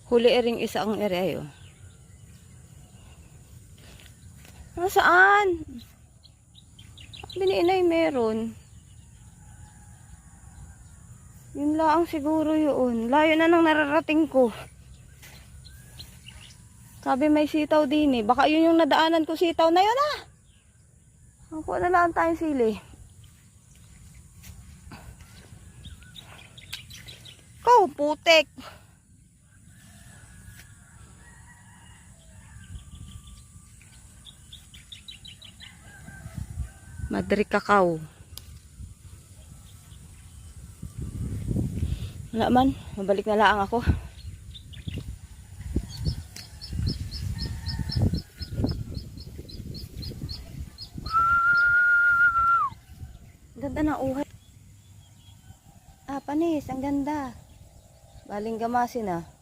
Huli ring isa ang ere oh. Nasaan? Biniinay meron. Yun lang siguro yun. Layo na nang nararating ko. Sabi may sitaw din eh. Baka yun yung nadaanan ko sitaw na yun ah. Ako na lang tayong sili. Ikaw, putek. Madri kakao. Wala man, mabalik na lang ako. Ganda na uhay. Ah, panis, ang ganda. Baling gamasin ah.